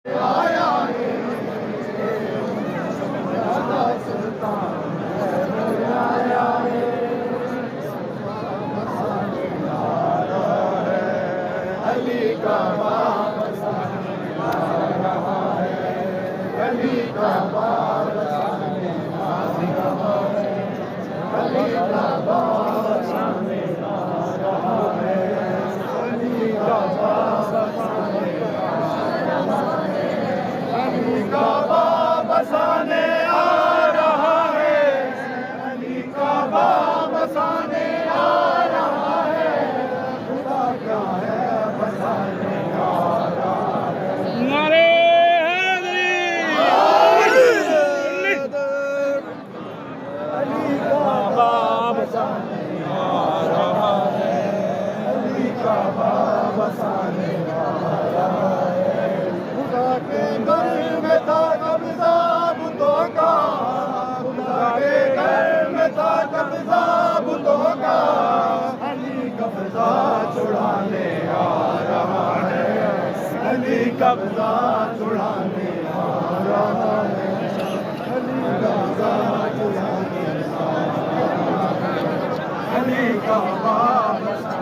आया है सुल्तान आया है अली का बाप आ रहा है अली का बाप आ रहा है अली का बाप सामने आ रहा है अली का बाप सामने आ रहा है अली का बाप सामने आ रहा है अली का बाप सामने आ रहा है खुदा क्या है बसाने आ रहा है नारे अली का बाप सामने आ रहा है अली का बाप सामने आ रहा है खुदा के घर में था कब्जा बुतों का खुदा के घर में था कब्जा बुतों का अली कब्जा छुड़ाने आ रहा है अली कब्जा छुड़ाने आ रहा है अली कब्जा छुड़ाने आ रहा है अली का बाप